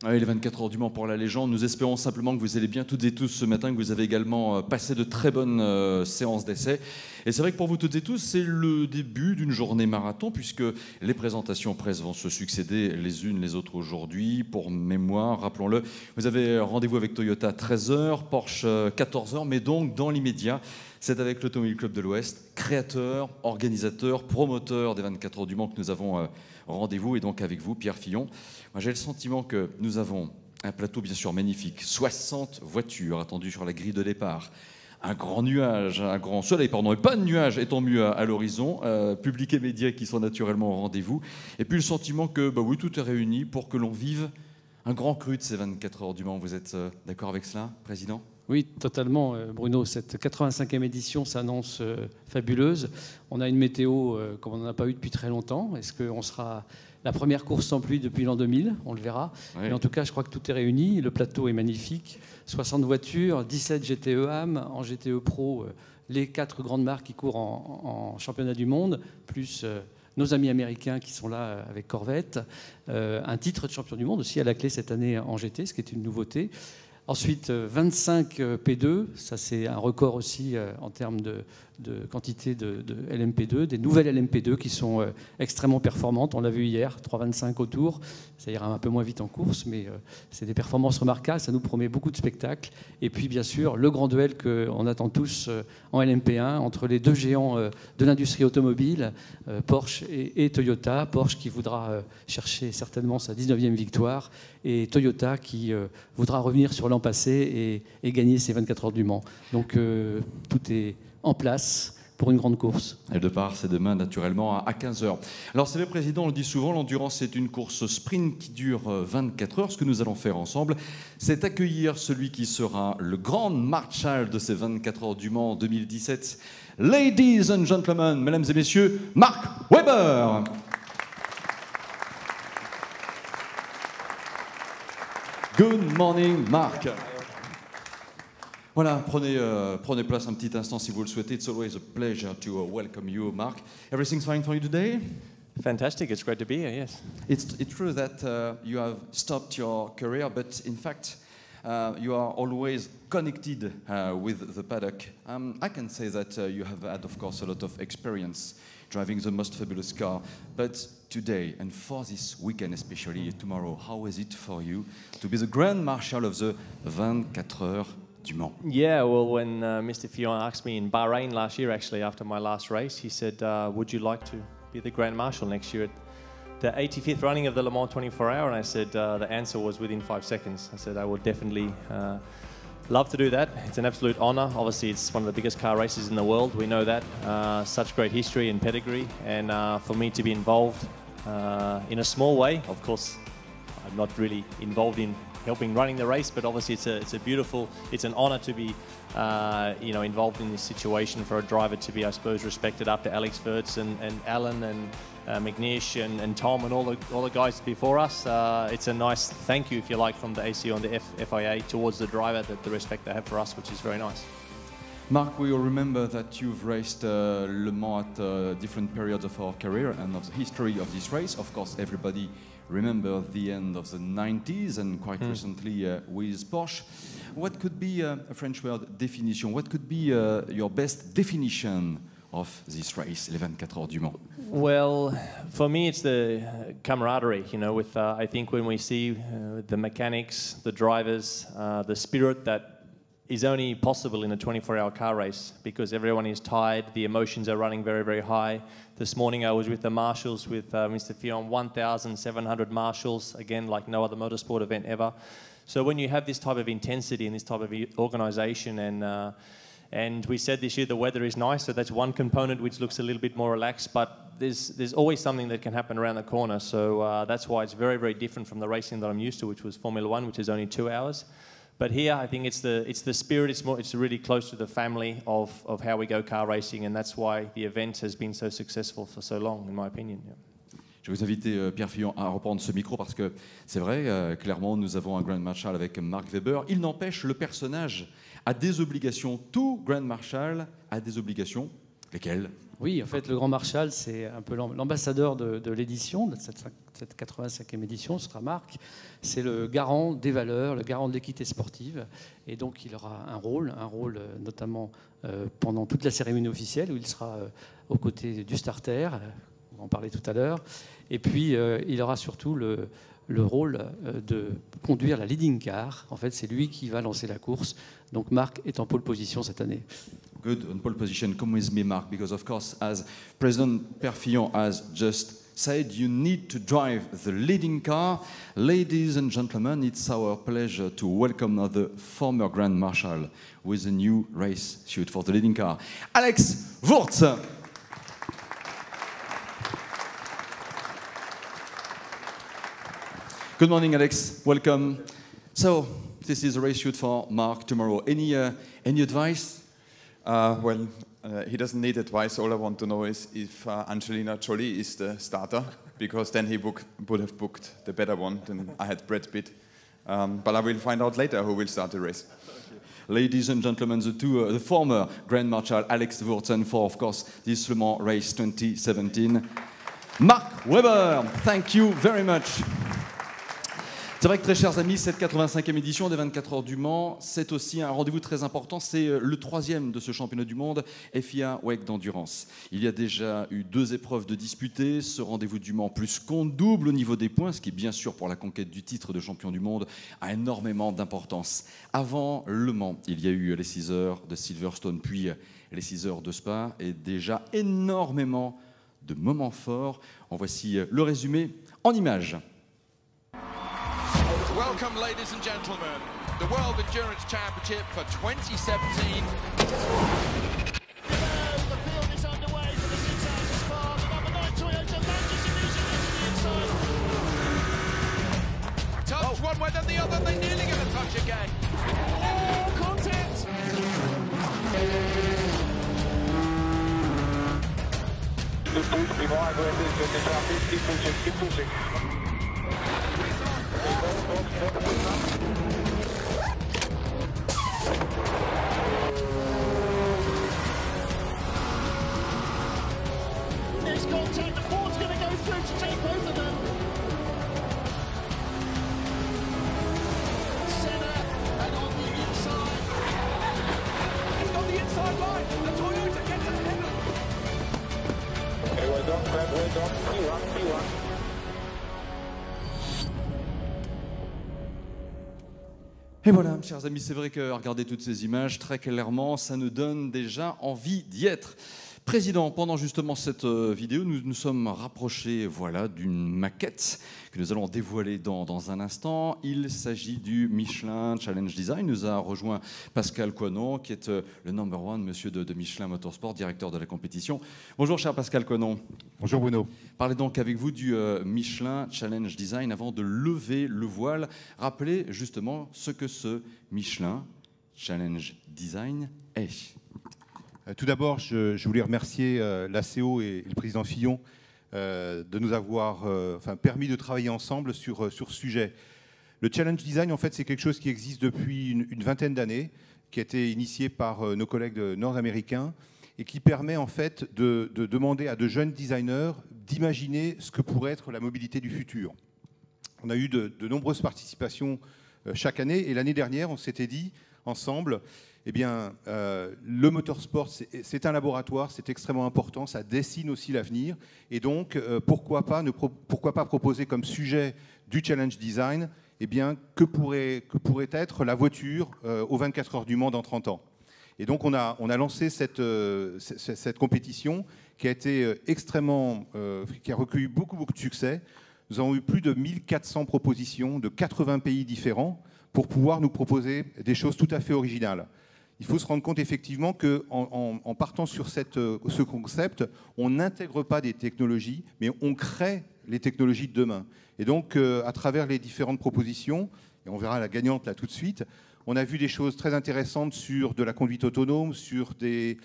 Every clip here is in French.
Oui, les 24 heures du Mans pour la légende. Nous espérons simplement que vous allez bien toutes et tous ce matin, que vous avez également passé de très bonnes séances d'essai. Et c'est vrai que pour vous toutes et tous, c'est le début d'une journée marathon, puisque les présentations presse vont se succéder les unes les autres aujourd'hui. Pour mémoire, rappelons-le, vous avez rendez-vous avec Toyota 13h, Porsche 14h, mais donc dans l'immédiat, c'est avec l'Automobile Club de l'Ouest, créateur, organisateur, promoteur des 24 heures du Mans que nous avons rendez-vous, et donc avec vous, Pierre Fillon. Moi, j'ai le sentiment que nous avons un plateau bien sûr magnifique, 60 voitures attendues sur la grille de départ, un grand nuage, un grand soleil, pardon, et pas de nuage, étant mieux à l'horizon, public et médias qui sont naturellement au rendez-vous, et puis le sentiment que, bah oui, tout est réuni pour que l'on vive un grand cru de ces 24 heures du Mans. Vous êtes d'accord avec cela, Président ? Oui, totalement, Bruno. Cette 85e édition s'annonce fabuleuse. On a une météo comme on n'en a pas eu depuis très longtemps. Est-ce qu'on sera la première course sans pluie depuis l'an 2000 ? On le verra. Oui. Mais en tout cas, je crois que tout est réuni. Le plateau est magnifique. 60 voitures, 17 GTE AM, en GTE Pro, les 4 grandes marques qui courent en championnat du monde, plus nos amis américains qui sont là avec Corvette. Un titre de champion du monde aussi à la clé cette année en GT, ce qui est une nouveauté. Ensuite, 25 P2, ça c'est un record aussi en termes de quantité de LMP2, des nouvelles LMP2 qui sont extrêmement performantes. On l'a vu hier, 3,25 au tour, ça ira un peu moins vite en course, mais c'est des performances remarquables, ça nous promet beaucoup de spectacles. Et puis bien sûr, le grand duel qu'on attend tous en LMP1 entre les deux géants de l'industrie automobile, Porsche et Toyota. Porsche qui voudra chercher certainement sa 19e victoire, et Toyota qui voudra revenir sur l'an passé et gagner ses 24 heures du Mans. Donc tout est en place pour une grande course. Et le départ, c'est demain, naturellement, à 15h. Alors, c'est le Président, on le dit souvent, l'endurance, c'est une course sprint qui dure 24 heures. Ce que nous allons faire ensemble, c'est accueillir celui qui sera le grand Marshal de ces 24 heures du Mans 2017. Ladies and gentlemen, mesdames et messieurs, Mark Webber. Good morning, Mark. Voilà, prenez place un petit instant si vous le souhaitez. It's always a pleasure to welcome you, Mark. Everything's fine for you today? Fantastic, it's great to be here, yes. It's true that you have stopped your career, but in fact, you are always connected with the paddock. I can say that you have had, of course, a lot of experience driving the most fabulous car, but today, and for this weekend especially, tomorrow, how is it for you to be the Grand Marshal of the 24 heures du Mans? Yeah, well, when Mr. Fillon asked me in Bahrain last year, actually, after my last race, he said, would you like to be the Grand Marshal next year at the 85th running of the Le Mans 24 Hour? And I said, the answer was within 5 seconds. I said, I would definitely love to do that. It's an absolute honour. Obviously, it's one of the biggest car races in the world. We know that. Such great history and pedigree. And for me to be involved in a small way, of course, I'm not really involved in helping running the race, but obviously it's an honour to be involved in this situation for a driver to be, I suppose, respected after Alex Wurz and Alan and McNish and Tom and all the guys before us. It's a nice thank you, if you like, from the ACO and the FIA towards the driver, the respect they have for us, which is very nice. Mark, we all remember that you've raced Le Mans at different periods of our career and of the history of this race. Of course, everybody remember the end of the 90s and quite recently with Porsche. What could be a French word definition? What could be your best definition of this race, les 24 heures du Mans? Well, for me, it's the camaraderie. With I think when we see the mechanics, the drivers, the spirit that is only possible in a 24-hour car race, because everyone is tired, the emotions are running very, very high. This morning I was with the marshals, with Mr. Fillon, 1,700 marshals, again, like no other motorsport event ever. So when you have this type of intensity and this type of organisation, and we said this year the weather is nice, so that's one component which looks a little bit more relaxed, but there's always something that can happen around the corner, so that's why it's very, very different from the racing that I'm used to, which was Formula One, which is only 2 hours. But here, I think it's the spirit. It's really close to the family of how we go car racing, and that's why the event has been so successful for so long, in my opinion. Yeah. Je vais vous inviter, Pierre Fillon, à reprendre ce micro parce que c'est vrai, clairement, nous avons un Grand Marshal avec Mark Webber. Il n'empêche, le personnage a des obligations. Tout Grand Marshal a des obligations. Lesquelles? Oui, en fait, le Grand Marshal, c'est un peu l'ambassadeur de l'édition, de cette 85e édition, ce sera Marc. C'est le garant des valeurs, le garant de l'équité sportive. Et donc, il aura un rôle notamment pendant toute la cérémonie officielle, où il sera aux côtés du starter, on va en parler tout à l'heure. Et puis, il aura surtout le rôle de conduire la leading car. En fait, c'est lui qui va lancer la course. Donc, Marc est en pole position cette année. Good, on pole position. Come with me, Mark, because of course, as President Perfillon has just said, you need to drive the leading car. Ladies and gentlemen, it's our pleasure to welcome the former Grand Marshal with a new race suit for the leading car, Alex Wurz. Good morning, Alex. Welcome. So, this is a race shoot for Mark tomorrow. Any advice? He doesn't need advice. All I want to know is if Angelina Jolie is the starter, because then he would have booked the better one than I had Brad Pitt. But I will find out later who will start the race. Ladies and gentlemen, the former Grand Marshal Alex Wurz for, of course, this Le Mans race 2017. Mark Webber, thank you very much. C'est vrai que, très chers amis, cette 85e édition des 24 heures du Mans, c'est aussi un rendez-vous très important. C'est le 3e de ce championnat du monde, FIA WEC d'endurance. Il y a déjà eu 2 épreuves de disputées. Ce rendez-vous du Mans plus compte double au niveau des points, ce qui, bien sûr, pour la conquête du titre de champion du monde, a énormément d'importance. Avant Le Mans, il y a eu les 6 heures de Silverstone, puis les 6 heures de Spa, et déjà énormément de moments forts. En voici le résumé en images. Welcome, ladies and gentlemen, the World Endurance Championship for 2017. The field is underway for the 6,000 Spa. The number 9 Toyota manages to lose it into the inside. Touch one way, then the other. They nearly get a touch again. Oh, contact! Keep pushing. There's contact. The Ford's going to go through to take both of them. Senna and on the inside. He's got the inside line. The Toyota gets ahead of him. Okay, well done, Fred, well done. P1. Et voilà, chers amis, c'est vrai que regarder toutes ces images, très clairement, ça nous donne déjà envie d'y être. Président, pendant justement cette vidéo, nous nous sommes rapprochés d'une maquette que nous allons dévoiler dans un instant. Il s'agit du Michelin Challenge Design. Nous a rejoint Pascal Coinon, qui est le number one, monsieur de Michelin Motorsport, directeur de la compétition. Bonjour, cher Pascal Coinon. Bonjour Bruno. Parlez donc avec vous du Michelin Challenge Design avant de lever le voile. Rappelez justement ce que ce Michelin Challenge Design est. Tout d'abord, je voulais remercier l'ACO et le président Fillon de nous avoir permis de travailler ensemble sur ce sujet. Le Challenge Design, en fait, c'est quelque chose qui existe depuis une vingtaine d'années, qui a été initié par nos collègues nord-américains et qui permet en fait de demander à de jeunes designers d'imaginer ce que pourrait être la mobilité du futur. On a eu de nombreuses participations chaque année et l'année dernière, on s'était dit ensemble, eh bien, le motorsport, c'est un laboratoire, c'est extrêmement important, ça dessine aussi l'avenir. Et donc, pourquoi pas proposer comme sujet du Challenge Design, eh bien, que pourrait être la voiture aux 24 heures du Mans dans 30 ans. Et donc, on a lancé cette compétition qui a été qui a recueilli beaucoup de succès. Nous avons eu plus de 1400 propositions de 80 pays différents pour pouvoir nous proposer des choses tout à fait originales. Il faut se rendre compte effectivement qu'en partant sur ce concept, on n'intègre pas des technologies, mais on crée les technologies de demain. Et donc, à travers les différentes propositions, et on verra la gagnante là tout de suite, on a vu des choses très intéressantes sur de la conduite autonome, sur des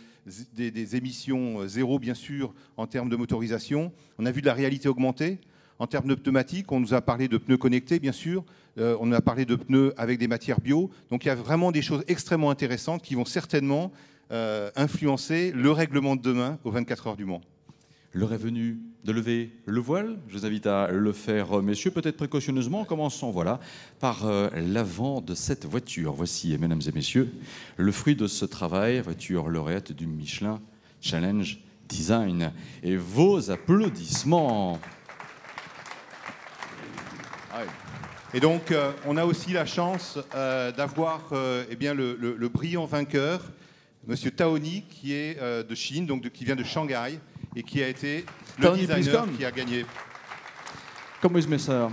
émissions zéro, bien sûr, en termes de motorisation. On a vu de la réalité augmentée. En termes de pneumatiques, on nous a parlé de pneus connectés, bien sûr. On a parlé de pneus avec des matières bio. Donc il y a vraiment des choses extrêmement intéressantes qui vont certainement influencer le règlement de demain aux 24 heures du Mans. L'heure est venue de lever le voile. Je vous invite à le faire, messieurs, peut-être précautionneusement. En commençant, voilà, par l'avant de cette voiture. Voici, mesdames et messieurs, le fruit de ce travail, voiture lauréate du Michelin Challenge Design. Et vos applaudissements. Et donc, on a aussi la chance d'avoir eh bien, le brillant vainqueur, Monsieur Taoni, qui est de Chine, donc qui vient de Shanghai, et qui a été le Taoni, designer qui a gagné. Come with me, sir.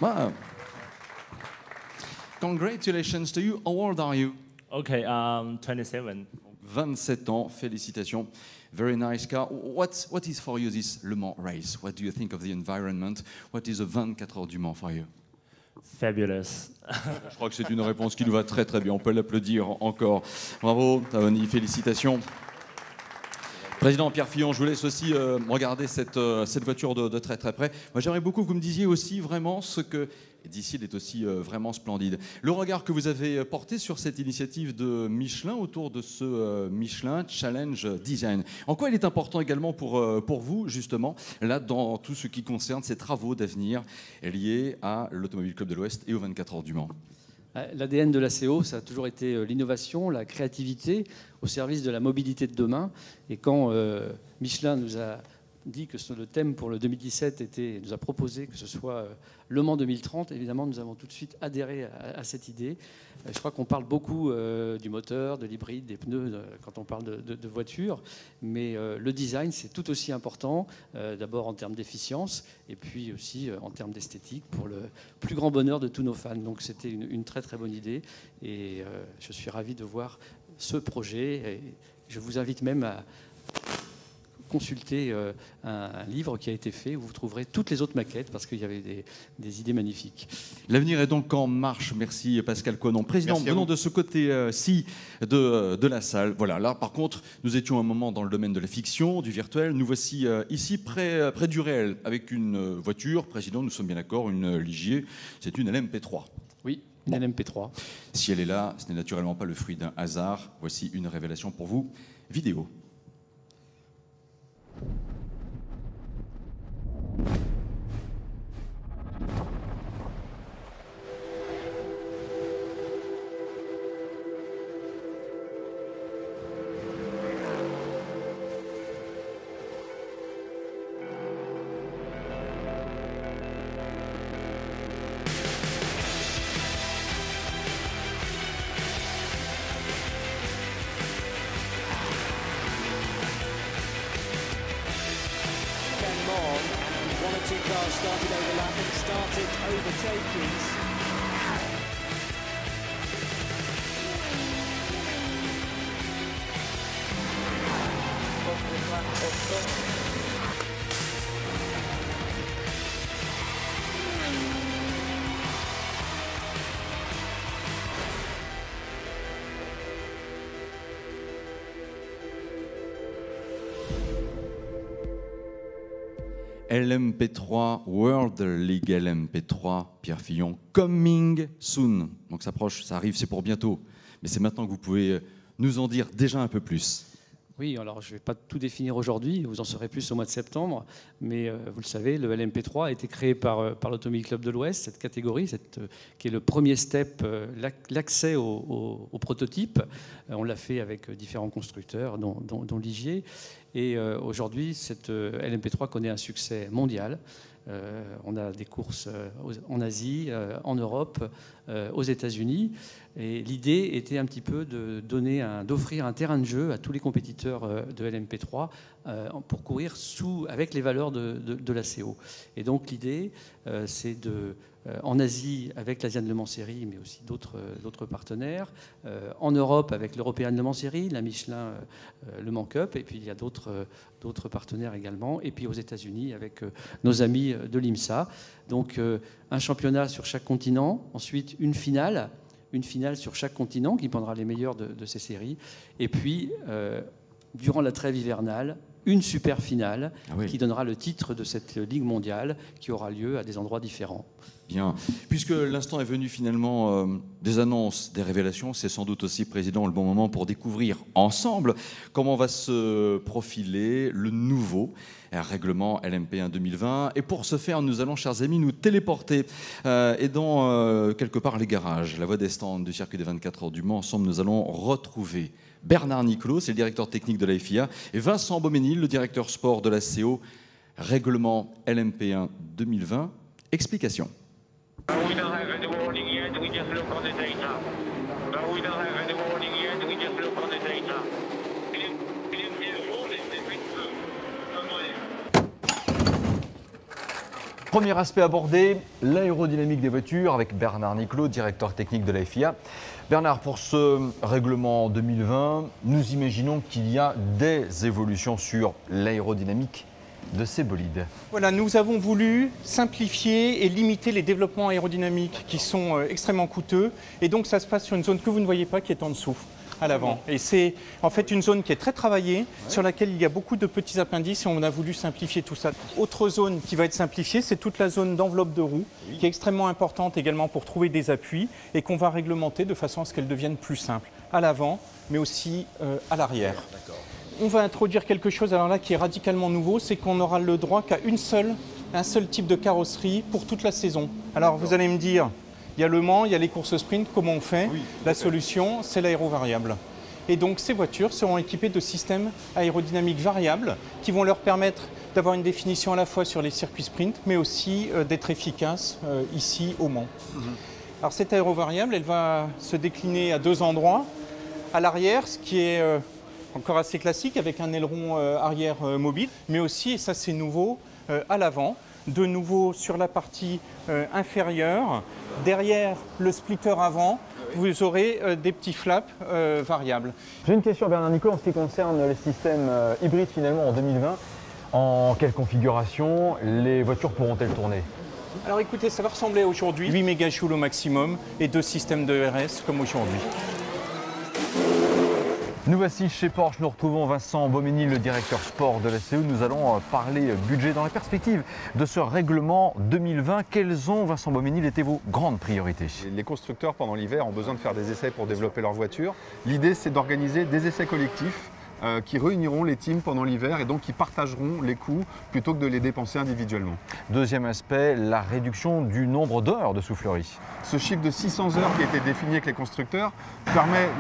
Wow. Congratulations to you. How old are you? Okay, 27. 27 ans, félicitations. Very nice car. What is for you this Le Mans race? What do you think of the environment? What is the 24 heures du Mans for you? Fabulous. Je crois que c'est une réponse qui nous va très très bien. On peut l'applaudir encore. Bravo, Taoni, félicitations. Président Pierre Fillon, je vous laisse aussi regarder cette voiture de très très près. Moi, j'aimerais beaucoup que vous me disiez aussi vraiment ce que... D'ici, il est aussi vraiment splendide. Le regard que vous avez porté sur cette initiative de Michelin autour de ce Michelin Challenge Design. En quoi il est important également pour vous, justement, là, dans tout ce qui concerne ces travaux d'avenir liés à l'Automobile Club de l'Ouest et aux 24 heures du Mans? L'ADN de l'ACO, ça a toujours été l'innovation, la créativité au service de la mobilité de demain. Et quand Michelin nous a dit que le thème pour le 2017 nous a proposé que ce soit Le Mans 2030, évidemment, nous avons tout de suite adhéré à cette idée. Je crois qu'on parle beaucoup du moteur, de l'hybride, des pneus quand on parle de voiture, mais le design, c'est tout aussi important, d'abord en termes d'efficience et puis aussi en termes d'esthétique pour le plus grand bonheur de tous nos fans. Donc c'était une très très bonne idée et je suis ravi de voir ce projet. Et je vous invite même à consulter un livre qui a été fait où vous trouverez toutes les autres maquettes parce qu'il y avait des idées magnifiques. L'avenir est donc en marche. Merci Pascal Conon. Président, venons de ce côté-ci de la salle. Voilà, là par contre, nous étions un moment dans le domaine de la fiction, du virtuel. Nous voici ici près du réel avec une voiture. Président, nous sommes bien d'accord, une Ligier. C'est une LMP3. Oui, une LMP3. Si elle est là, ce n'est naturellement pas le fruit d'un hasard. Voici une révélation pour vous. Vidéo. Started overlapping, started overtaking. LMP3, World League LMP3, Pierre Fillon, coming soon. Donc ça approche, ça arrive, c'est pour bientôt. Mais c'est maintenant que vous pouvez nous en dire déjà un peu plus. Oui, alors je ne vais pas tout définir aujourd'hui, vous en saurez plus au mois de septembre, mais vous le savez, le LMP3 a été créé par l'Automobile Club de l'Ouest, cette catégorie, qui est le premier step, l'accès au prototype. On l'a fait avec différents constructeurs, dont Ligier. Et aujourd'hui, cette LMP3 connaît un succès mondial. On a des courses en Asie, en Europe, aux États-Unis. Et l'idée était un petit peu d'offrir un terrain de jeu à tous les compétiteurs de LMP3 pour courir avec les valeurs de l'ACO. Et donc l'idée, c'est en Asie avec l'Asian Le Mans Series, mais aussi d'autres partenaires. En Europe avec l'European Le Mans Series, la Michelin Le Mans Cup, et puis il y a d'autres partenaires également. Et puis aux États-Unis avec nos amis de l'IMSA. Donc un championnat sur chaque continent, ensuite une finale sur chaque continent qui prendra les meilleurs de ces séries. Et puis, durant la trêve hivernale, une super finale qui donnera le titre de cette Ligue mondiale qui aura lieu à des endroits différents. Bien, puisque l'instant est venu finalement des annonces, des révélations, c'est sans doute aussi, Président, le bon moment pour découvrir ensemble comment va se profiler le nouveau règlement LMP1 2020. Et pour ce faire, nous allons, chers amis, nous téléporter et dans quelque part les garages, la voie des stands du circuit des 24 heures du Mans. Ensemble, nous allons retrouver Bernard Niclot, c'est le directeur technique de la FIA, et Vincent Beauménil, le directeur sport de la CO. Règlement LMP1 2020. Explication. We don't have any warning yet, we just look on the data. We don't have any warning yet, we just look on the data. Premier aspect abordé, l'aérodynamique des voitures avec Bernard Niclot, directeur technique de la FIA. Bernard, pour ce règlement 2020, nous imaginons qu'il y a des évolutions sur l'aérodynamique de ces bolides. Voilà, nous avons voulu simplifier et limiter les développements aérodynamiques qui sont extrêmement coûteux. Et donc ça se passe sur une zone que vous ne voyez pas qui est en dessous, à l'avant. Et c'est en fait une zone qui est très travaillée, sur laquelle il y a beaucoup de petits appendices et on a voulu simplifier tout ça. Autre zone qui va être simplifiée, c'est toute la zone d'enveloppe de roue, qui est extrêmement importante également pour trouver des appuis et qu'on va réglementer de façon à ce qu'elle devienne plus simple, à l'avant, mais aussi à l'arrière. On va introduire quelque chose alors là qui est radicalement nouveau, c'est qu'on aura le droit qu'à un seul type de carrosserie pour toute la saison. Alors vous allez me dire, il y a le Mans, il y a les courses sprint, comment on fait? La solution, c'est l'aérovariable. Et donc ces voitures seront équipées de systèmes aérodynamiques variables qui vont leur permettre d'avoir une définition à la fois sur les circuits sprint, mais aussi d'être efficaces ici au Mans. Alors cette aérovariable, elle va se décliner à deux endroits. À l'arrière, ce qui est encore assez classique avec un aileron arrière mobile, mais aussi, et ça c'est nouveau, à l'avant, de nouveau sur la partie inférieure, derrière le splitter avant, vous aurez des petits flaps variables. J'ai une question à Bernard Niclot en ce qui concerne les systèmes hybrides finalement en 2020. En quelle configuration les voitures pourront-elles tourner? Alors écoutez, ça va ressembler à aujourd'hui, 8 mégajoules au maximum et 2 systèmes de RS comme aujourd'hui. Nous voici chez Porsche, nous retrouvons Vincent Beauménil, le directeur sport de la CO. Nous allons parler budget dans la perspective de ce règlement 2020. Quelles ont, Vincent Beauménil, été vos grandes priorités? Les constructeurs, pendant l'hiver, ont besoin de faire des essais pour développer leur voiture. L'idée, c'est d'organiser des essais collectifs qui réuniront les teams pendant l'hiver et donc qui partageront les coûts plutôt que de les dépenser individuellement. Deuxième aspect, la réduction du nombre d'heures de soufflerie. Ce chiffre de 600 heures qui a été défini avec les constructeurs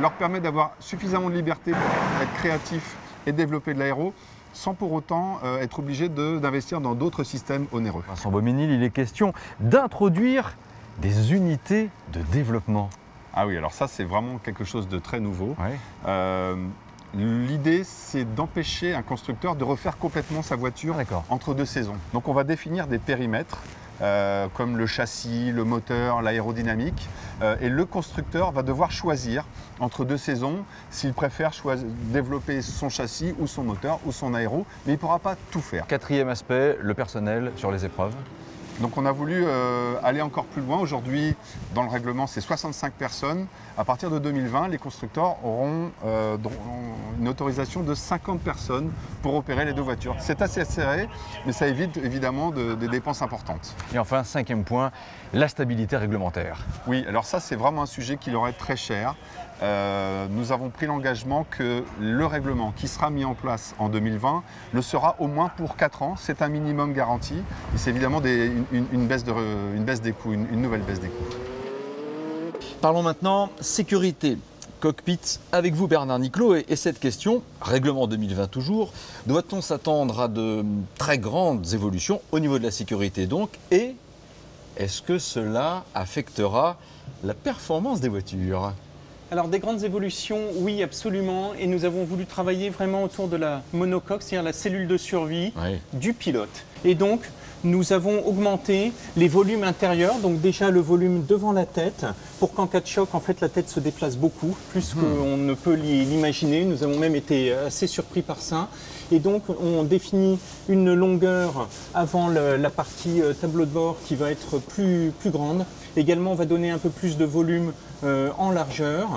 leur permet d'avoir suffisamment de liberté pour être créatifs et développer de l'aéro sans pour autant être obligé d'investir dans d'autres systèmes onéreux. Vincent Beauménil, il est question d'introduire des unités de développement. Ah oui, alors ça c'est vraiment quelque chose de très nouveau. Ouais. L'idée, c'est d'empêcher un constructeur de refaire complètement sa voiture entre deux saisons. Donc on va définir des périmètres, comme le châssis, le moteur, l'aérodynamique, et le constructeur va devoir choisir entre deux saisons s'il préfère développer son châssis ou son moteur ou son aéro, mais il ne pourra pas tout faire. Quatrième aspect, le personnel sur les épreuves. Donc on a voulu aller encore plus loin. Aujourd'hui, dans le règlement, c'est 65 personnes. À partir de 2020, les constructeurs auront une autorisation de 50 personnes pour opérer les deux voitures. C'est assez serré, mais ça évite évidemment des dépenses importantes. Et enfin, cinquième point, la stabilité réglementaire. Oui, alors ça c'est vraiment un sujet qui leur est très cher. Nous avons pris l'engagement que le règlement qui sera mis en place en 2020 le sera au moins pour 4 ans. C'est un minimum garanti et c'est évidemment une baisse des coûts, une nouvelle baisse des coûts. Parlons maintenant sécurité. Cockpit avec vous Bernard Niclot et cette question, règlement 2020 toujours, doit-on s'attendre à de très grandes évolutions au niveau de la sécurité donc et est-ce que cela affectera la performance des voitures? Alors des grandes évolutions, oui absolument, et nous avons voulu travailler vraiment autour de la monocoque, c'est-à-dire la cellule de survie du pilote. Et donc nous avons augmenté les volumes intérieurs, donc déjà le volume devant la tête, pour qu'en cas de choc, en fait, la tête se déplace beaucoup, plus qu'on ne peut l'imaginer. Nous avons même été assez surpris par ça. Et donc on définit une longueur avant la partie tableau de bord qui va être plus grande. Également, on va donner un peu plus de volume en largeur.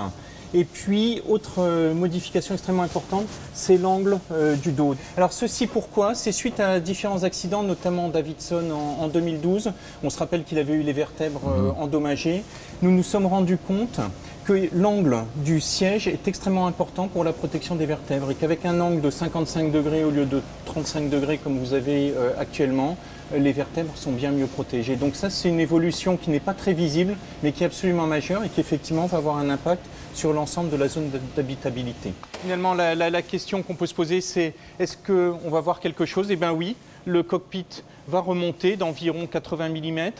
Et puis, autre modification extrêmement importante, c'est l'angle du dos. Alors ceci pourquoi? C'est suite à différents accidents, notamment Davidson en 2012. On se rappelle qu'il avait eu les vertèbres endommagées. Nous nous sommes rendus compte que l'angle du siège est extrêmement important pour la protection des vertèbres et qu'avec un angle de 55 degrés au lieu de 35 degrés comme vous avez actuellement, les vertèbres sont bien mieux protégées. Donc ça, c'est une évolution qui n'est pas très visible, mais qui est absolument majeure et qui effectivement va avoir un impact sur l'ensemble de la zone d'habitabilité. Finalement, la question qu'on peut se poser, c'est est-ce qu'on va voir quelque chose? Eh bien oui, le cockpit va remonter d'environ 80 mm.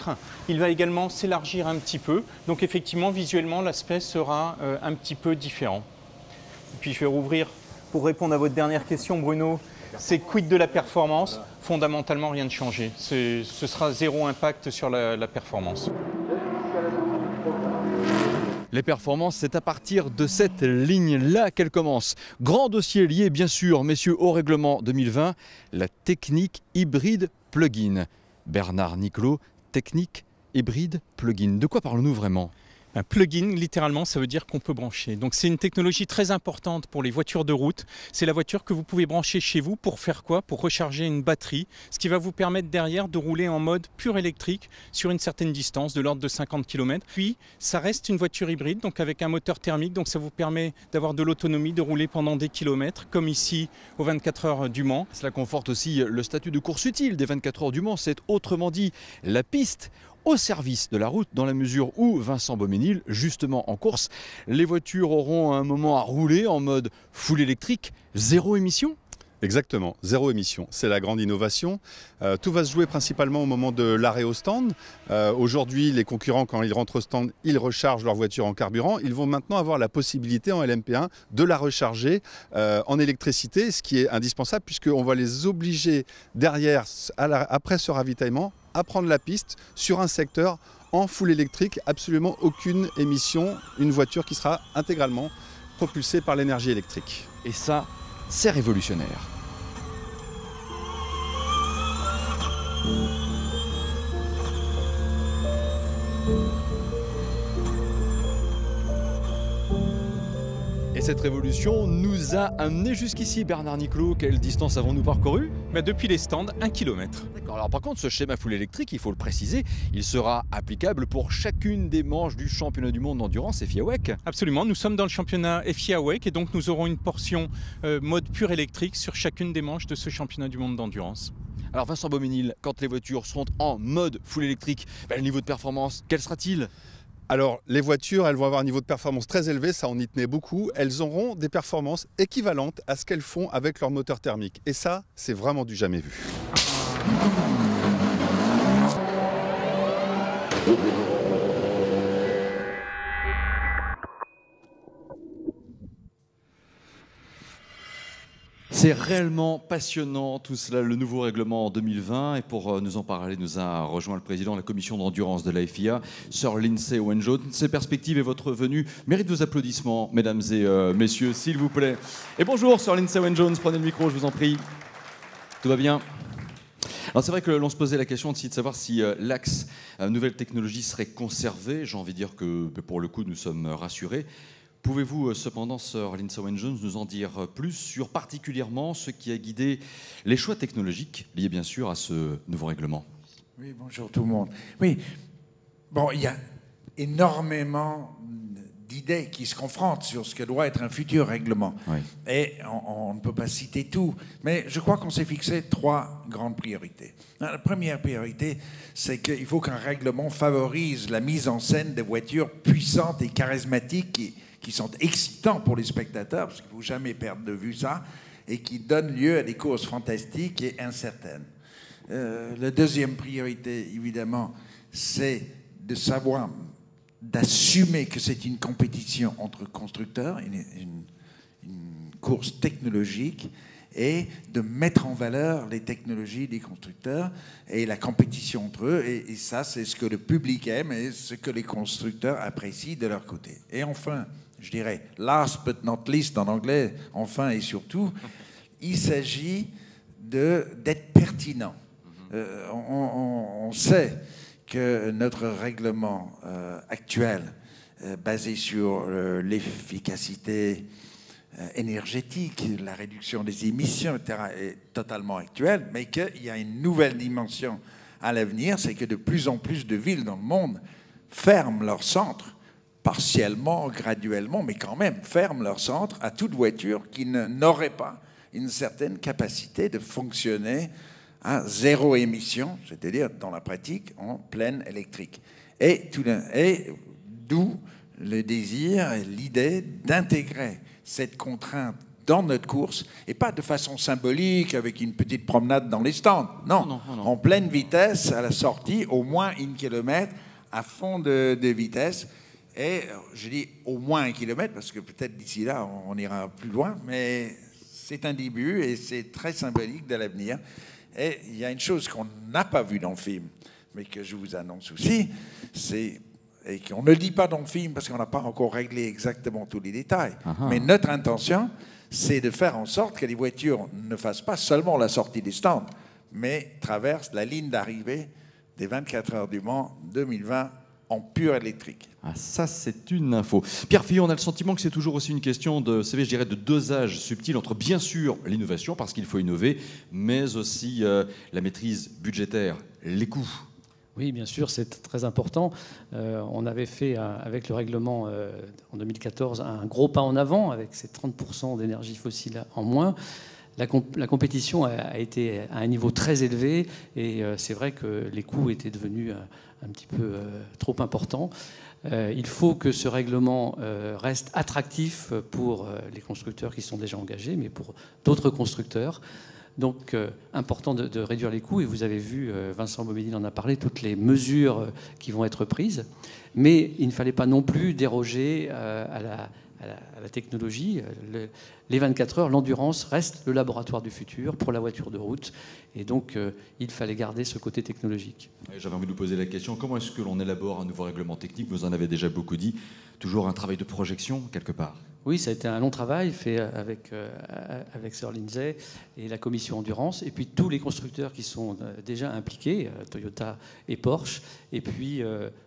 Il va également s'élargir un petit peu. Donc effectivement, visuellement, l'aspect sera un petit peu différent. Et puis je vais rouvrir pour répondre à votre dernière question, Bruno. C'est quid de la performance? Fondamentalement, rien de changé. Ce sera zéro impact sur la performance. Les performances, c'est à partir de cette ligne-là qu'elles commencent. Grand dossier lié, bien sûr, messieurs, au règlement 2020, la technique hybride plug-in. Bernard Niclot, technique hybride plug-in. De quoi parlons-nous vraiment ? Un plug-in, littéralement, ça veut dire qu'on peut brancher. Donc c'est une technologie très importante pour les voitures de route. C'est la voiture que vous pouvez brancher chez vous pour faire quoi? Pour recharger une batterie, ce qui va vous permettre derrière de rouler en mode pur électrique sur une certaine distance, de l'ordre de 50 km. Puis ça reste une voiture hybride, donc avec un moteur thermique, donc ça vous permet d'avoir de l'autonomie, de rouler pendant des kilomètres, comme ici aux 24 heures du Mans. Cela conforte aussi le statut de course utile des 24 heures du Mans. C'est autrement dit la piste au service de la route, dans la mesure où, Vincent Beauménil, justement en course, les voitures auront un moment à rouler en mode full électrique, zéro émission. Exactement, zéro émission, c'est la grande innovation. Tout va se jouer principalement au moment de l'arrêt au stand. Aujourd'hui, les concurrents, quand ils rentrent au stand, ils rechargent leur voiture en carburant. Ils vont maintenant avoir la possibilité en LMP1 de la recharger en électricité, ce qui est indispensable puisqu'on va les obliger derrière, après ce ravitaillement, à prendre la piste sur un secteur en full électrique, absolument aucune émission, une voiture qui sera intégralement propulsée par l'énergie électrique. Et ça, c'est révolutionnaire. Et cette révolution nous a amené jusqu'ici, Bernard Niclot. Quelle distance avons-nous parcouru? Depuis les stands, 1 km. D'accord. Alors par contre, ce schéma full électrique, il faut le préciser, il sera applicable pour chacune des manches du championnat du monde d'endurance FIA WEC. Absolument, nous sommes dans le championnat FIA WEC et donc nous aurons une portion mode pur électrique sur chacune des manches de ce championnat du monde d'endurance. Alors Vincent Beauménil, quand les voitures seront en mode full électrique, le niveau de performance, quel sera-t-il ? Alors, les voitures, elles vont avoir un niveau de performance très élevé, ça on y tenait beaucoup. Elles auront des performances équivalentes à ce qu'elles font avec leur moteur thermique. Et ça, c'est vraiment du jamais vu. C'est réellement passionnant tout cela, le nouveau règlement en 2020. Et pour nous en parler, nous a rejoint le président de la commission d'endurance de la FIA, Sir Lindsay Owen-Jones. Ces perspectives et votre venue méritent vos applaudissements, mesdames et messieurs, s'il vous plaît. Et bonjour Sir Lindsay Owen-Jones, prenez le micro, je vous en prie. Tout va bien ? Alors c'est vrai que l'on se posait la question aussi de savoir si l'axe nouvelle technologie serait conservé. J'ai envie de dire que pour le coup, nous sommes rassurés. Pouvez-vous cependant, Sir Lindsay Owen-Jones, nous en dire plus sur particulièrement ce qui a guidé les choix technologiques liés bien sûr à ce nouveau règlement? Oui, bonjour tout le monde. Oui, bon, il y a énormément d'idées qui se confrontent sur ce que doit être un futur règlement. Oui. Et on ne peut pas citer tout, mais je crois qu'on s'est fixé 3 grandes priorités. La première priorité, c'est qu'il faut qu'un règlement favorise la mise en scène de voitures puissantes et charismatiques qui sont excitants pour les spectateurs, parce qu'il ne faut jamais perdre de vue ça, et qui donnent lieu à des courses fantastiques et incertaines. La deuxième priorité, évidemment, c'est de savoir, d'assumer que c'est une compétition entre constructeurs, une course technologique, et de mettre en valeur les technologies des constructeurs et la compétition entre eux. Et ça, c'est ce que le public aime et ce que les constructeurs apprécient de leur côté. Et enfin, je dirais, last but not least en anglais, enfin et surtout, il s'agit d'être pertinent. On sait que notre règlement actuel basé sur l'efficacité énergétique, la réduction des émissions, etc., est totalement actuelle, mais qu'il y a une nouvelle dimension à l'avenir, c'est que de plus en plus de villes dans le monde ferment leurs centres, partiellement, graduellement, mais quand même ferment leurs centres à toute voiture qui n'aurait pas une certaine capacité de fonctionner à zéro émission, c'est-à-dire dans la pratique en pleine électrique. Et d'où le désir et l'idée d'intégrer cette contrainte dans notre course, et pas de façon symbolique avec une petite promenade dans les stands, non. En pleine vitesse à la sortie, au moins 1 kilomètre, à fond de vitesse. Et je dis au moins 1 kilomètre, parce que peut-être d'ici là, on ira plus loin, mais c'est un début et c'est très symbolique de l'avenir. Et il y a une chose qu'on n'a pas vue dans le film, mais que je vous annonce aussi, et qu'on ne le dit pas dans le film parce qu'on n'a pas encore réglé exactement tous les détails, mais notre intention, c'est de faire en sorte que les voitures ne fassent pas seulement la sortie des stands, mais traversent la ligne d'arrivée des 24 heures du Mans 2020 en pur électrique. Ah, ça, c'est une info. Pierre Fillon, on a le sentiment que c'est toujours aussi une question de, je dirais, de dosage subtil entre, bien sûr, l'innovation, parce qu'il faut innover, mais aussi la maîtrise budgétaire, les coûts. Oui, bien sûr, c'est très important. On avait fait, avec le règlement en 2014, un gros pas en avant, avec ces 30% d'énergie fossile en moins. La compétition a été à un niveau très élevé, et c'est vrai que les coûts étaient devenus un petit peu trop importants. Il faut que ce règlement reste attractif pour les constructeurs qui sont déjà engagés, mais pour d'autres constructeurs. Donc, important de réduire les coûts. Et vous avez vu, Vincent Bomédine en a parlé, toutes les mesures qui vont être prises. Mais il ne fallait pas non plus déroger à la technologie. Les 24 heures, l'endurance reste le laboratoire du futur pour la voiture de route. Et donc, il fallait garder ce côté technologique. J'avais envie de vous poser la question, comment est-ce que l'on élabore un nouveau règlement technique? Vous en avez déjà beaucoup dit. Toujours un travail de projection, quelque part? Oui, ça a été un long travail fait avec Sir Lindsay et la commission Endurance, et puis tous les constructeurs qui sont déjà impliqués, Toyota et Porsche, et puis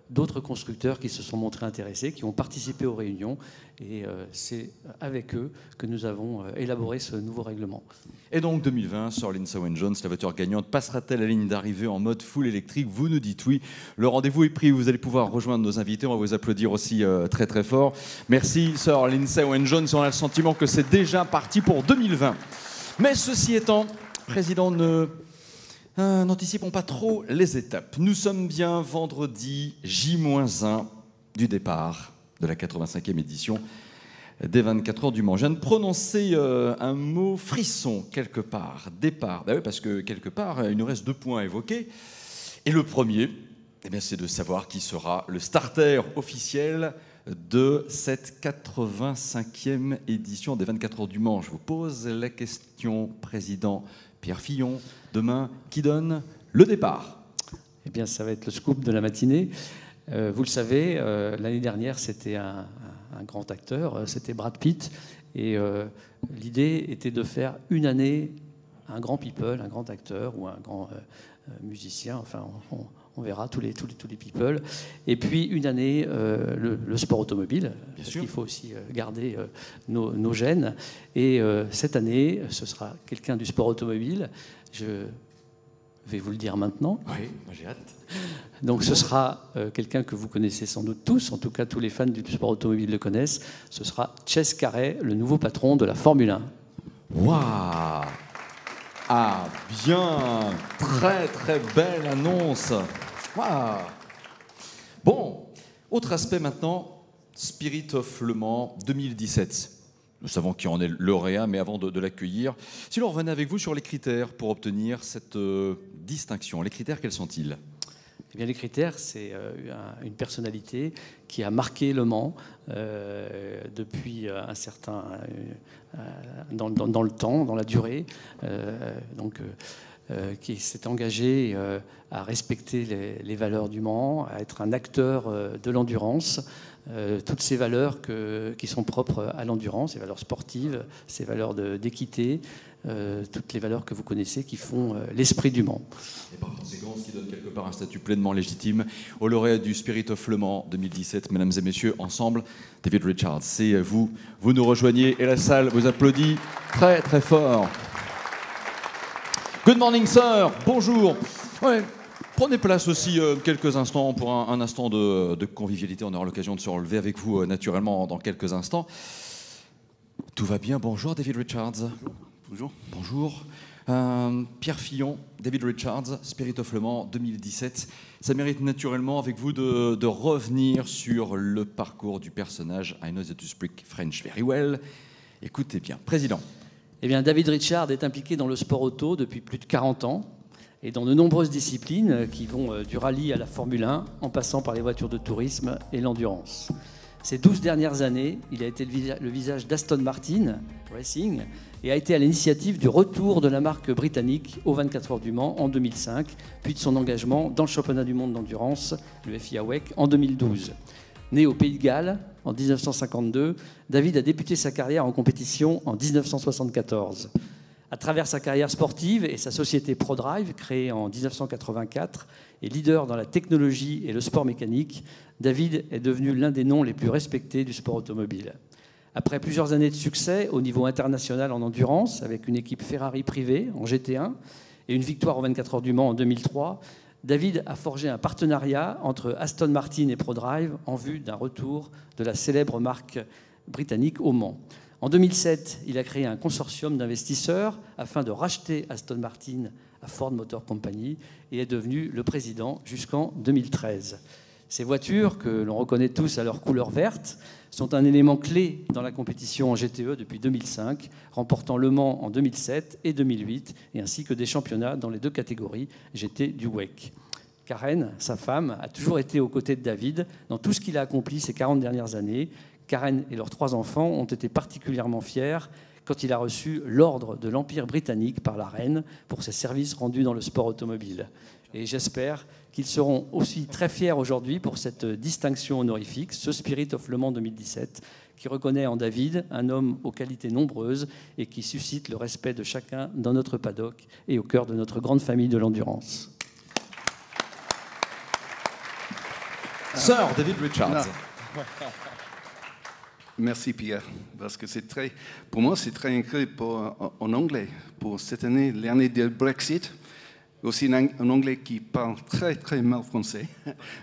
d'autres constructeurs qui se sont montrés intéressés, qui ont participé aux réunions, et c'est avec eux que nous avons élaboré ce nouveau règlement. Et donc 2020, Sir Lindsay Owen-Jones, la voiture gagnante, passera-t-elle la ligne d'arrivée en mode full électrique? Vous nous dites oui. Le rendez-vous est pris, vous allez pouvoir rejoindre nos invités, on va vous applaudir aussi très très fort. Merci Sir Lindsay Owen-Jones, on a le sentiment que c'est déjà parti pour 2020. Mais ceci étant, Président, n'anticipons pas trop les étapes. Nous sommes bien vendredi J-1 du départ de la 85e édition des 24 heures du Mans. Je viens de prononcer un mot frisson quelque part, départ. Ben oui, parce que quelque part, il nous reste 2 points à évoquer. Et le premier, eh bien, c'est de savoir qui sera le starter officiel de cette 85e édition des 24 heures du Mans. Je vous pose la question, Président Pierre Fillon. Demain, qui donne le départ? Eh bien, ça va être le scoop de la matinée. Vous le savez, l'année dernière, c'était un grand acteur, c'était Brad Pitt. Et l'idée était de faire une année un grand people, un grand acteur ou un grand musicien. Enfin, on verra tous les people. Et puis une année, le sport automobile, parce qu'il faut aussi garder nos gènes. Et cette année, ce sera quelqu'un du sport automobile. Je vais vous le dire maintenant. Oui, moi j'ai hâte. Donc ce sera quelqu'un que vous connaissez sans doute tous, en tout cas tous les fans du sport automobile le connaissent. Ce sera Chase Carey, le nouveau patron de la Formule 1. Waouh! Ah bien, très très belle annonce. Waouh! Bon, autre aspect maintenant, Spirit of Le Mans 2017. Nous savons qui en est lauréat, mais avant de l'accueillir, si l'on revenait avec vous sur les critères pour obtenir cette distinction, les critères, quels sont-ils? Eh bien, les critères, c'est une personnalité qui a marqué Le Mans depuis un certain... dans le temps, dans la durée, qui s'est engagé à respecter les valeurs du Mans, à être un acteur de l'endurance, toutes ces valeurs qui sont propres à l'endurance, ces valeurs sportives, ces valeurs d'équité, toutes les valeurs que vous connaissez qui font l'esprit du Mans. Et par conséquent, ce qui donne quelque part un statut pleinement légitime au lauréat du Spirit of Le Mans 2017, mesdames et messieurs, ensemble, David Richards. C'est vous nous rejoignez et la salle vous applaudit très très fort. Good morning, sir. Bonjour. Ouais. Prenez place aussi quelques instants pour un instant de convivialité. On aura l'occasion de se relever avec vous naturellement dans quelques instants. Tout va bien. Bonjour, David Richards. Bonjour. Bonjour. Pierre Fillon, David Richards, Spirit of Le Mans 2017. Ça mérite naturellement avec vous de revenir sur le parcours du personnage. I know that you speak French very well. Écoutez bien. Président. Eh bien, David Richards est impliqué dans le sport auto depuis plus de 40 ans et dans de nombreuses disciplines qui vont du rallye à la Formule 1 en passant par les voitures de tourisme et l'endurance. Ces 12 dernières années, il a été le visage d'Aston Martin Racing et a été à l'initiative du retour de la marque britannique aux 24 heures du Mans en 2005, puis de son engagement dans le championnat du monde d'endurance, le FIA WEC, en 2012. Né au Pays de Galles en 1952, David a débuté sa carrière en compétition en 1974. À travers sa carrière sportive et sa société ProDrive, créée en 1984, et leader dans la technologie et le sport mécanique, David est devenu l'un des noms les plus respectés du sport automobile. Après plusieurs années de succès au niveau international en endurance, avec une équipe Ferrari privée en GT1 et une victoire aux 24 heures du Mans en 2003, David a forgé un partenariat entre Aston Martin et ProDrive en vue d'un retour de la célèbre marque britannique au Mans. En 2007, il a créé un consortium d'investisseurs afin de racheter Aston Martin à Ford Motor Company et est devenu le président jusqu'en 2013. Ces voitures, que l'on reconnaît tous à leur couleur verte, sont un élément clé dans la compétition en GTE depuis 2005, remportant Le Mans en 2007 et 2008, et ainsi que des championnats dans les deux catégories GT du WEC. Karen, sa femme, a toujours été aux côtés de David dans tout ce qu'il a accompli ces 40 dernières années. Karen et leurs 3 enfants ont été particulièrement fiers quand il a reçu l'ordre de l'Empire britannique par la reine pour ses services rendus dans le sport automobile. Et j'espère qu'ils seront aussi très fiers aujourd'hui pour cette distinction honorifique, ce Spirit of Le Mans 2017, qui reconnaît en David un homme aux qualités nombreuses et qui suscite le respect de chacun dans notre paddock et au cœur de notre grande famille de l'endurance. Sir David Richards. Merci Pierre, parce que pour moi c'est très incroyable en anglais. Pour cette année, l'année du Brexit, aussi un anglais qui parle très très mal français,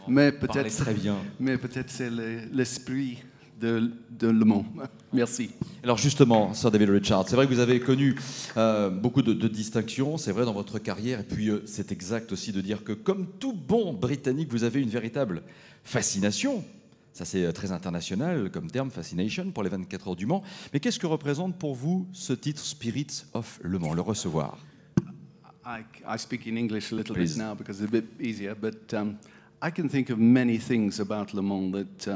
mais peut-être très bien. Mais peut-être c'est l'esprit de Le Mans. Merci. Alors justement, Sir David Richards, c'est vrai que vous avez connu beaucoup de distinctions, c'est vrai dans votre carrière, et puis c'est exact aussi de dire que comme tout bon Britannique, vous avez une véritable fascination. Ça, c'est très international comme terme, fascination, pour les 24 heures du Mans. Mais qu'est-ce que représente pour vous ce titre Spirit of Le Mans, le recevoir? I speak in English a little bit now because it's a bit easier, but I can think of many things about Le Mans that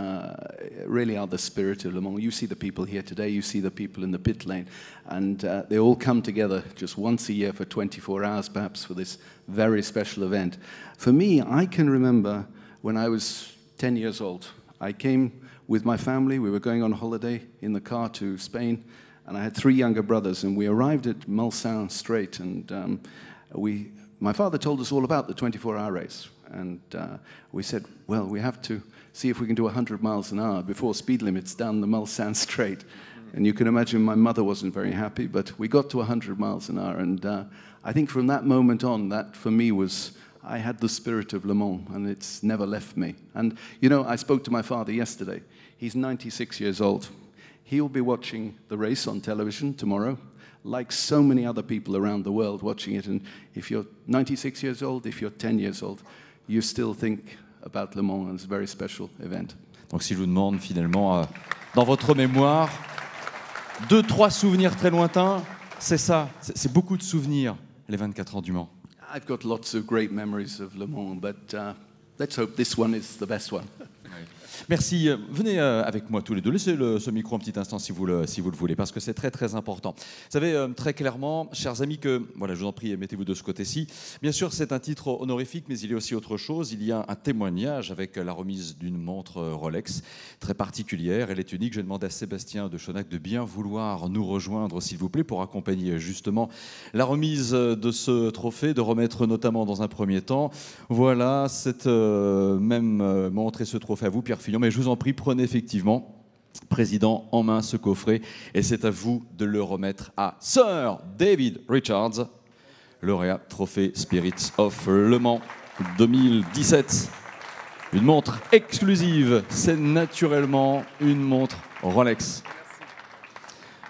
really are the spirit of Le Mans. You see the people here today, you see the people in the pit lane, and they all come together just once a year for 24 hours perhaps for this very special event. For me, I can remember when I was 10 years old. I came with my family, we were going on holiday in the car to Spain, and I had 3 younger brothers, and we arrived at Mulsanne Strait, and my father told us all about the 24-hour race, and we said, well, we have to see if we can do 100 miles an hour before speed limits down the Mulsanne Strait. And you can imagine my mother wasn't very happy, but we got to 100 miles an hour, and I think from that moment on, that for me was, I had the spirit of Le Mans, and it's never left me. And, you know, I spoke to my father yesterday. He's 96 years old. He'll be watching the race on television tomorrow, like so many other people around the world watching it. And if you're 96 years old, if you're 10 years old, you still think about Le Mans, and it's a very special event. Donc si je vous demande finalement, dans votre mémoire, 2-3 souvenirs très lointains, c'est ça, c'est beaucoup de souvenirs, les 24 heures du Mans. I've got lots of great memories of Le Mans, but let's hope this one is the best one. Merci. Venez avec moi tous les deux. Laissez ce micro un petit instant si vous le voulez, parce que c'est très très important. Vous savez très clairement, chers amis, que, voilà, je vous en prie, mettez-vous de ce côté-ci. Bien sûr, c'est un titre honorifique, mais il y a aussi autre chose. Il y a un témoignage avec la remise d'une montre Rolex très particulière. Elle est unique. Je demande à Sébastien de Chonac de bien vouloir nous rejoindre, s'il vous plaît, pour accompagner justement la remise de ce trophée, de remettre notamment dans un premier temps, voilà, cette même montre et ce trophée à vous, Pierre Fillon. Mais je vous en prie, prenez effectivement, président, en main ce coffret, et c'est à vous de le remettre à Sir David Richards, lauréat Trophée Spirit of Le Mans 2017. Une montre exclusive, c'est naturellement une montre Rolex.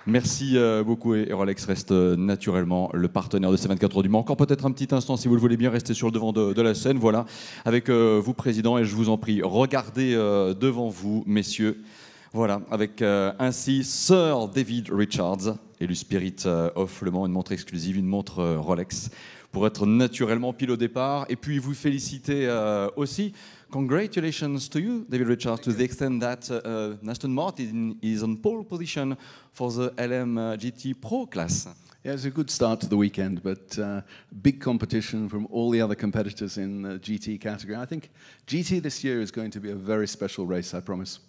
Merci beaucoup, et Rolex reste naturellement le partenaire de ces 24 heures du Mans. Encore peut-être un petit instant, si vous le voulez bien, rester sur le devant de la scène, voilà, avec vous, président, et je vous en prie, regardez devant vous, messieurs, voilà, avec ainsi Sir David Richards, élu Spirit of Le Mans, une montre exclusive, une montre Rolex, pour être naturellement pile au départ, et puis vous féliciter aussi. Congratulations to you, David Richards, to the extent that Aston Martin is on pole position for the LM GT Pro class. Yeah, it's a good start to the weekend, but big competition from all the other competitors in the GT category. I think GT this year is going to be a very special race, I promise.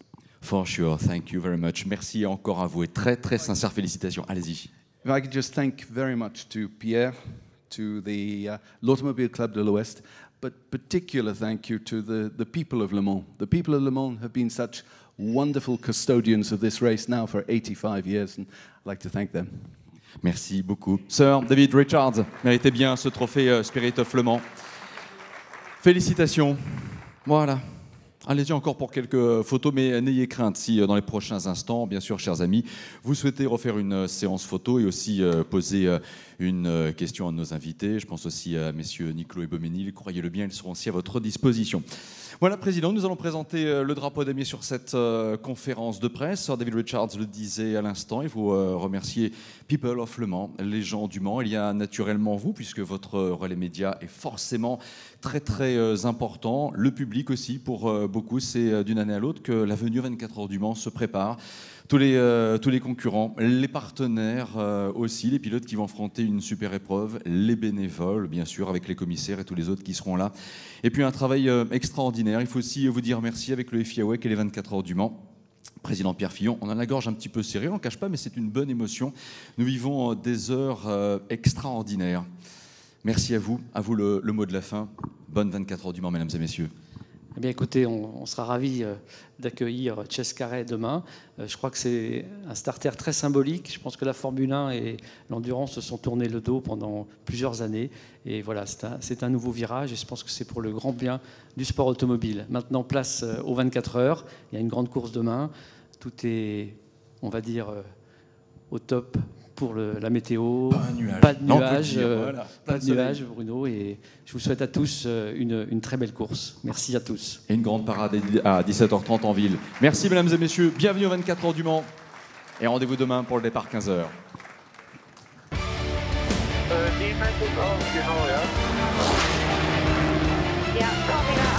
For sure, thank you very much. Merci encore à vous et très très sincères félicitations. Allez-y. If I could just thank very much to Pierre, to the l'Automobile Club de l'Ouest, but particular thank you to the people of Le Mans. The people of Le Mans have been such wonderful custodians of this race now for 85 years, and I'd like to thank them. Merci beaucoup. Sir David Richards, méritez bien ce trophée Spirit of Le Mans. Félicitations. Voilà. Allez-y encore pour quelques photos, mais n'ayez crainte si dans les prochains instants, bien sûr, chers amis, vous souhaitez refaire une séance photo et aussi poser une question à nos invités. Je pense aussi à messieurs Niclot et Beauménil. Croyez-le bien, ils seront aussi à votre disposition. Voilà, Président, nous allons présenter le drapeau damier sur cette conférence de presse. Sir David Richards le disait à l'instant, il faut remercier People of Le Mans, les gens du Mans. Il y a naturellement vous, puisque votre relais média est forcément très très important. Le public aussi, pour beaucoup, c'est d'une année à l'autre que la venue 24 heures du Mans se prépare. Tous les concurrents, les partenaires aussi, les pilotes qui vont affronter une super épreuve, les bénévoles, bien sûr, avec les commissaires et tous les autres qui seront là. Et puis un travail extraordinaire. Il faut aussi vous dire merci avec le FIAWEC et les 24 heures du Mans. Président Pierre Fillon, on a la gorge un petit peu serrée, on ne cache pas, mais c'est une bonne émotion. Nous vivons des heures extraordinaires. Merci à vous le mot de la fin. Bonne 24 heures du Mans, mesdames et messieurs. Eh bien, écoutez, on sera ravis d'accueillir Chase Carey demain. Je crois que c'est un starter très symbolique. Je pense que la Formule 1 et l'endurance se sont tournés le dos pendant plusieurs années. Et voilà, c'est un nouveau virage et je pense que c'est pour le grand bien du sport automobile. Maintenant, place aux 24 heures. Il y a une grande course demain. Tout est, on va dire, au top pour la météo. Pas de nuages, voilà, pas de nuages, Bruno. Et je vous souhaite à tous une très belle course. Merci à tous. Et une grande parade à 17h30 en ville. Merci, mesdames et messieurs. Bienvenue aux 24 heures du Mans. Et rendez-vous demain pour le départ 15h. Yeah, copy that.